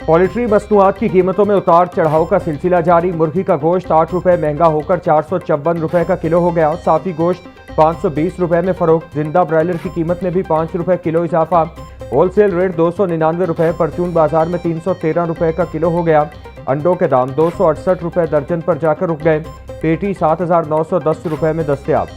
Poultry मसनूआत की कीमतों में उतार चढ़ाव का सिलसिला जारी। मुर्गी का गोश्त 8 रुपए महंगा होकर 454 रुपए का किलो हो गया। साफी गोश्त 520 रुपए में फरोख्त। जिंदा ब्रायलर की कीमत में भी 5 रुपए किलो इजाफा। होलसेल रेट 299 रुपए। परचून बाजार में 313 रुपए का किलो हो गया। अंडों के दाम 268 रुपए दर्जन पर जाकर रुक गए। पेटी 7,910 रुपए में दस्तयाब।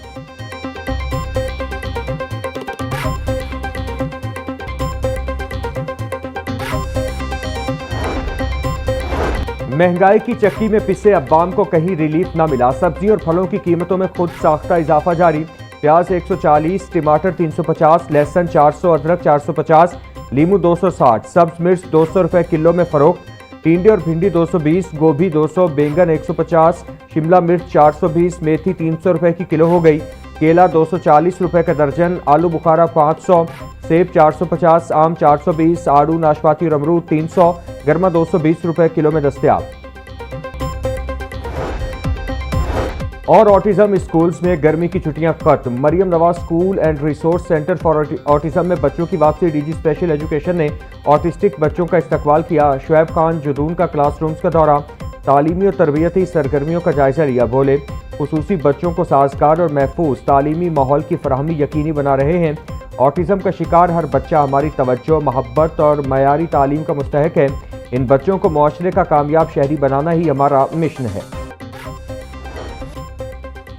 महंगाई की चक्की में पिसे अब्बाम को कहीं रिलीफ न मिला। सब्जी और फलों की कीमतों में खुद साख्ता इजाफा जारी। प्याज 140, टमाटर 350, लहसुन 400, अदरक 450, लीमू 260, सब्ज मिर्च 200 रुपए किलो में फरोख्त। टिंडे और भिंडी 220, गोभी 200, बैंगन 150, शिमला मिर्च 420, मेथी 300 रुपए की किलो हो गई। केला 240 रुपए का दर्जन, आलू बुखारा 500, सेब 450, आम 420, आड़ू नाशपाती और अमरूद 300, गर्मा 220 रुपए किलो में दस्तयाब। और ऑटिज्म स्कूल्स में गर्मी की छुट्टियां खत्म। Maryam Nawaz school and resource centre for autism में बच्चों की वापसी। डीजी स्पेशल एजुकेशन ने ऑटिस्टिक बच्चों का इस्तकबाल किया। शुएब खान जुदून का क्लासरूम्स का दौरा। तालीमी और तरबियती सरगर्मियों का जायजा लिया। बोले खुसूसी बच्चों को साजगार और महफूज तालीमी माहौल की फराहमी यकीनी बना रहे हैं। ऑटिज्म का शिकार हर बच्चा हमारी तवज्जो, मोहब्बत और मयारी तालीम का मुस्तहक है। इन बच्चों को मुआशरे का कामयाब शहरी बनाना ही हमारा मिशन है।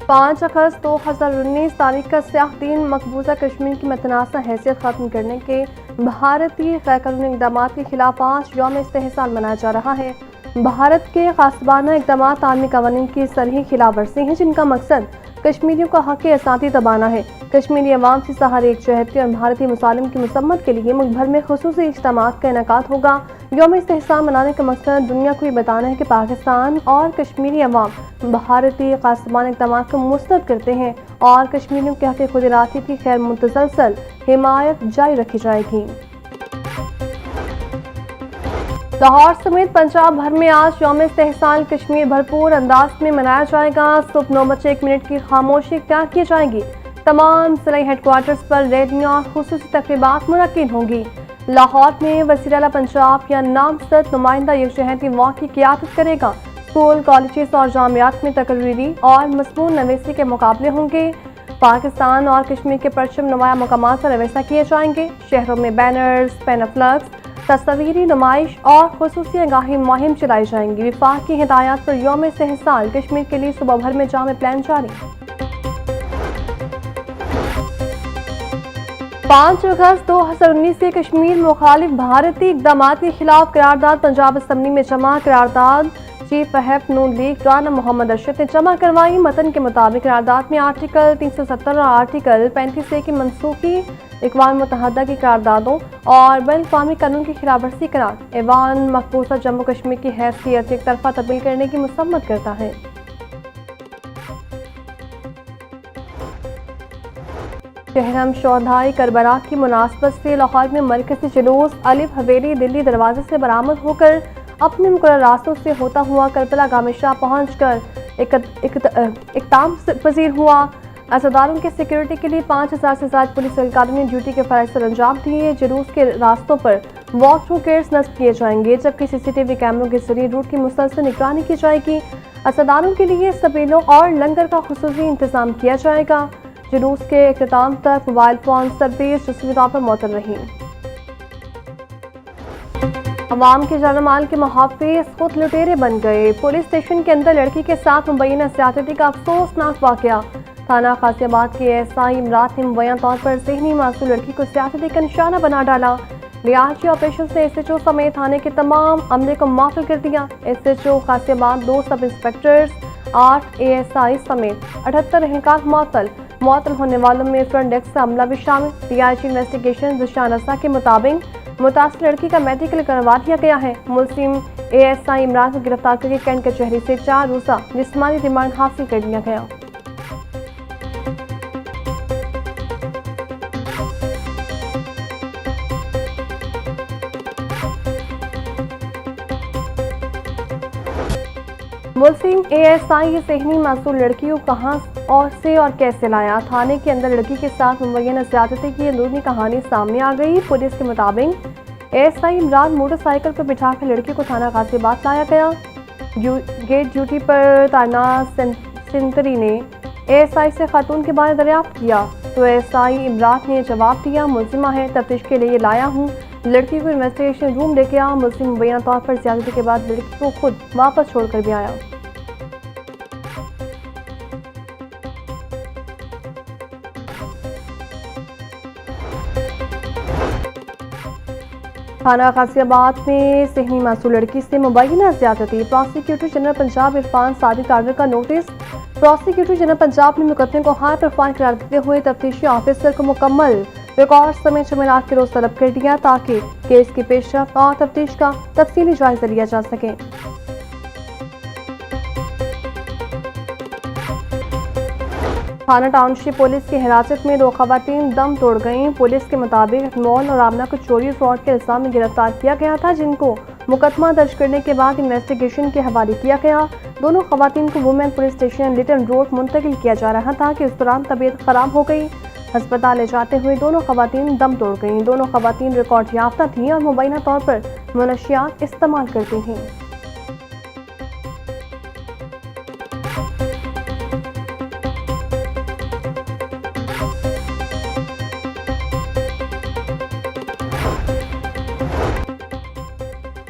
5 अगस्त 2019 तारीख का स्याह दिन मकबूजा कश्मीर की मतनासा हैसियत खत्म करने के भारतीय गैरकानूनी इक़दाम के खिलाफ आज यौम इस्तेहसाल मनाया जा रहा है। भारत के ग़ासिबाना इक़दाम आलमी क़वानीन की सरही खिलाफ वर्जी हैं, जिनका मकसद कश्मीरियों का हक़ आज़ादी दबाना है। कश्मीरी अवाम से सहार एक चहती और भारतीय मुसालिम की मसम्मत के लिए मुल्क भर में खुसूसी इज्तिमाअत का इनेकाद होगा। यौम इस्तेहसाल मनाने का मकसद दुनिया को ये बताना है कि पाकिस्तान और कश्मीरी अवाम भारतीय ग़ासिबाना इक़दाम को मुस्तरद करते हैं और कश्मीरियों के हक़ खुद इरादती की खैर मुतसलसल हिमायत जारी रखी जाएगी। लाहौर समेत पंजाब भर में आज यौम इस्तेहसाल कश्मीर भरपूर अंदाज में मनाया जाएगा। सुबह 9:01 की खामोशी इख्तियार की जाएगी। तमाम ज़िला हेडक्वार्टर्स पर रैलियां और खुसूसी तक़रीबात मुनक्किद होंगी। लाहौर में वज़ीर आला पंजाब या नामज़द नुमाइंदा यकजहती वॉक की क़ियादत करेगा। स्कूल, कॉलेजेस और जामियात में तकरीरी और मज़मून नवीसी के मुकाबले होंगे। पाकिस्तान और कश्मीर के परचम नुमाया मकामात पर रवैसा किए जाएंगे। शहरों में बैनर्स, पेनाफ्लक्स, तस्वीरी नुमाइश और खुसूसी आगाही मुहिम चलाई जाएंगी। विफाक की हिदायत पर यौम इस्तेहसाल कश्मीर के लिए सुबह भर में जामे प्लान जारी। 5 अगस्त 2019 से कश्मीर मुखालिफ भारतीय इक़दाम के खिलाफ करारदाद पंजाब असम्बली में जमा। करारदाद चीफ व्हिप नून लीग राना मोहम्मद अरशद ने जमा करवाई। मतन के मुताबिक करारदाद में आर्टिकल 370 और आर्टिकल 35A की मनसूखी, इक़वाम मुत्तहदा की करारदादों और बैन-अक़वामी कानून की खिलाफवर्जी करार ऐवान मकबूजा जम्मू कश्मीर की हैसियत एक तरफा तब्दील करने की मुसम्मत करता है। शहरम शोहदाए करबला की मुनासबत से लाहौर में मरकज़ी जुलूस अलिफ हवेली दिल्ली दरवाजे से बरामद होकर अपने मुकर्रर रास्तों से होता हुआ करबला गामे शाह पहुँच कर इक़दाम पजीर हुआ। अज़ादारों के सिक्योरिटी के लिए 5000 से ज़्यादा पुलिस एहलकारों ने ड्यूटी के फ़राइज़ सर अंजाम दिए। जुलूस के रास्तों पर वॉक थ्रू गेट्स नस्ब किए जाएंगे, जबकि CCTV कैमरों के जरिए रूट की मुसलसल निगरानी की जाएगी। अज़ादारों के लिए सबीलों और लंगर का खुसूसी इंतज़ाम किया जाएगा। जुलूस के इख्तिताम तक मोबाइल फ़ोन सर्विस जुज़वी तौर पर मुअत्तल रही। अवाम के जान माल के मुहाफ़िज़ खुद लुटेरे बन गए। पुलिस स्टेशन के अंदर लड़की के साथ मुबैना ज़्यादती का अफसोसनाक वाक़या। थाना गाज़ियाबाद के SI इमरात ने मुबैना तौर पर ज़हनी मासूम लड़की को ज़्यादती का निशाना बना डाला। लिहाजी ऑपरेशन से SHO समेत थाने के तमाम अमले को मुअत्तल कर दिया। SHO गाज़ियाबाद, 2 सब इंस्पेक्टर्स, 8 ASI समेत 78 एहलकार मुअत्तल होने वालों में फ्रंट डेस्क का अमला भी शामिल। DIG इन्वेस्टिगेशन दिशान असा के मुताबिक मुतासिर लड़की का मेडिकल करवा दिया गया है। मुल्जिम ASI इमरान को गिरफ्तार करके कैंट कचहरी से 4 रोज़ा जिस्मानी रिमांड हासिल कर लिया गया। मुल्जिम ASI ये ज़हनी मासूम लड़की को कहाँ और कैसे लाया। थाने के अंदर लड़की के साथ मुबैना ज़्यादती की अंदरूनी कहानी सामने आ गई। पुलिस के मुताबिक एएसआई इमरान मोटरसाइकिल पर बिठाकर लड़की को थाना गाजियाबाद लाया गया। गेट ड्यूटी पर तैनात सेंटरी ने एएसआई से खातून के बारे में दरियाफ्त किया तो एएसआई इमरान ने जवाब दिया, मुलजिमा है, तफ्तीश के लिए लाया हूँ। लड़की को इन्वेस्टिगेशन रूम लेके आया। मुलजिम मुबैना तौर पर ज्यादती के बाद लड़की को खुद वापस छोड़कर भी आया। थाना गाजियाबाद में सहनी मासूम लड़की से मुबैना ज्यादती। Prosecutor general Punjab Irfan Sadiq order का नोटिस। प्रोसिक्यूटर जनरल पंजाब ने मुकदमे को हाई प्रोफाइल करार देते हुए तफ्तीशी ऑफिसर को मुकम्मल रिकॉर्ड समेत जमेरात के रोज तलब कर दिया ताकि केस की पेशरफ्त और तफ्तीश का तफसीली जायजा लिया जा सके। थाना टाउनशिप पुलिस की हिरासत में 2 खवातीन दम तोड़ गईं। पुलिस के मुताबिक मौन और आमना को चोरी फ्रॉड के इल्जाम में गिरफ्तार किया गया था, जिनको मुकदमा दर्ज करने के बाद इन्वेस्टिगेशन के हवाले किया गया। दोनों खवातीन को women police station Lytton road मुंतकिल किया जा रहा था कि इस दौरान तबीयत खराब हो गई। अस्पताल ले जाते हुए दोनों खवातीन दम तोड़ गईं। दोनों खवातीन रिकॉर्ड याफ्ता थीं और मुबैना तौर पर मनशियात इस्तेमाल करती हैं।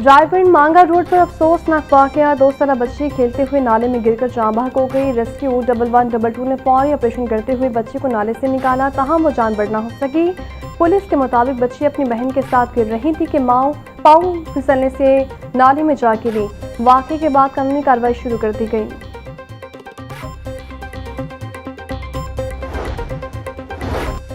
रायपुर मांगा रोड पर अफसोसनाक वाकया। 2 साल बच्ची खेलते हुए नाले में गिरकर जान बहक हो गई। रेस्क्यू 112 ने फौरी ऑपरेशन करते हुए बच्ची को नाले से निकाला, तहां वो जान बच न हो सकी। पुलिस के मुताबिक बच्ची अपनी बहन के साथ गिर रही थी कि पाँव फिसलने से नाले में जा गिरी। वाकये के बाद कानूनी कार्रवाई शुरू कर दी गई।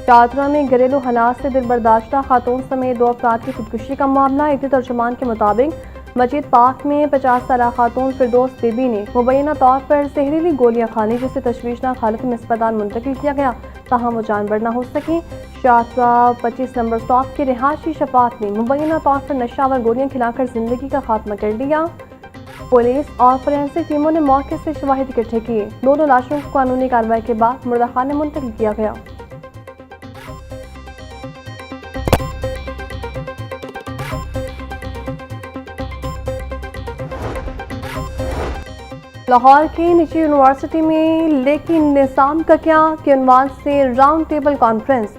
शाहदरा में घरेलू हालात से दिलबर्दाश्ता खातून समेत 2 अफराद की खुदकुशी का मामला। एक तर्जुमान के मुताबिक मस्जिद पाक में 50 साल खातून फिरदौस बीबी ने मुबैना तौर पर जहरीली गोलियां खा ली, जिसे तशवीशनाक हालत में अस्पताल मुंतकिल किया गया, तहां वो जान बच न हो सकी। शाहदरा 25 नंबर स्टॉप की रिहायशी शफात ने मुबैना तौर पर नशावर गोलियां खिलाकर जिंदगी का खात्मा कर दिया। पुलिस और फोरेंसिक टीमों ने मौके से शवाहिद इकट्ठे किए। दोनों लाशों को कानूनी कार्रवाई के बाद मुर्दाखाने मुंतकिल किया गया। लाहौर की निजी यूनिवर्सिटी में लेकिन निज़ाम का क्या के उन्वान से राउंड टेबल कॉन्फ्रेंस।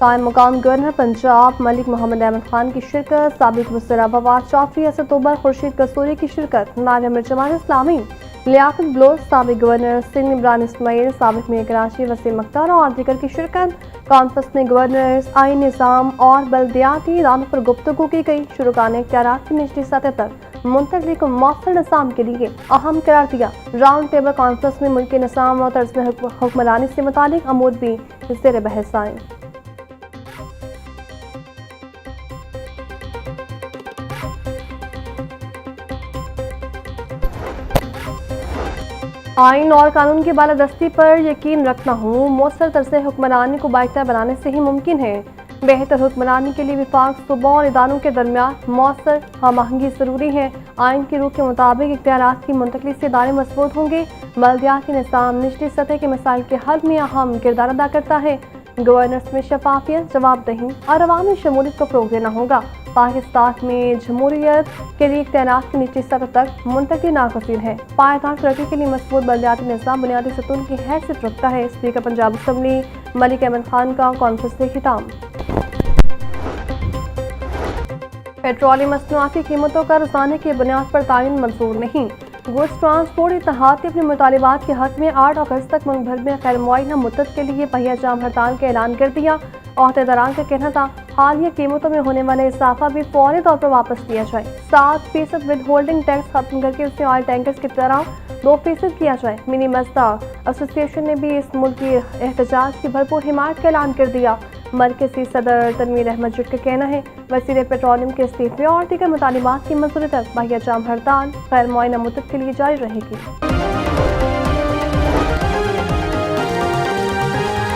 कायम मुकाम गवर्नर पंजाब मलिक मोहम्मद अहमद खान की शिरकत, साबिक वज़ीर फवाद चौधरी, असद तोबर, खुर्शीद कसूरी की शिरकत, नायब अमीर जमात इस्लामी लियाकत बलोच, साबिक गवर्नर सिंध इमरान इस्माइल, साबिक मेयर कराची वसीम अख्तर और दीगर की शिरकत। कॉन्फ्रेंस में गवर्नर्स, आईन निज़ाम और बल्दियाती इदारों पर गुफ्तगू की गई। शुरुकान इख्तियारात की निचली सतह तक मुंतकली को मौसर निज़ाम के लिए अहम करार दिया। राउंड टेबल कॉन्फ्रेंस में मुल्की निज़ाम और तर्ज हुक्मरानी से मुतालिक अमूर भी ज़ेर बहस आए। आइन और कानून की बालादस्ती पर यकीन रखता हूँ। मौसर तर्ज हुक्मरानी को बाइख्तियार बनाने से ही मुमकिन है। बेहतर हुक्मरानी के लिए विफाक सूबों और इदारों के दरमियान मौसर हमआहंगी जरूरी है। आइन की रूह के मुताबिक इख्तियारात की मुंतकली से इदारे मजबूत होंगे। बल्दियाती निज़ाम निचली सतह के मसाइल के हल में अहम किरदार अदा करता है। गवर्नर्स में शफाफियत, जवाबदेही और अवामी शमूलियत को फ़रोग़ देना होगा। पाकिस्तान में जमहूरियत के लिए इख्तियारात की निचली सतह तक मुंतकली नागज़ीर है। पायदार तरक्की के लिए मजबूत बल्दियाती निज़ाम बुनियादी सतून की हैसियत रखता है। स्पीकर पंजाब असम्बली मलिक अहमद खान का कॉन्फ्रेंस से खिताब। पेट्रोलियम मसनूआत की कीमतों का रोजाना की बुनियाद पर तायन मंजूर नहीं। गुड्स ट्रांसपोर्ट इत्तेहाद ने अपने मुतालिबात के हक में 8 अगस्त तक मुल्क भर में गैर मुअय्यना मुद्दत के लिए पहिया जाम हड़ताल का ऐलान कर दिया। अहदेदारान का कहना था हालिया कीमतों में होने वाला इजाफा भी फौरी तौर पर वापस लिया जाए। 7% विद होल्डिंग टैक्स खत्म करके उसे ऑयल टैंकर्स की तरह 2% किया जाए। मिनी मजदा एसोसिएशन ने भी इस मुल्क की एहतजाज की भरपूर हिमायत का ऐलान कर दिया। मरकजी सदर तनवीर अहमद जुट का कहना है वज़ीर पेट्रोलियम के इस्तीफे और दीगर मुतालिबात की मंजूरी तक पहिया जाम हड़ताल गैर मुअय्यना मुद्दत के लिए जारी रहेगी।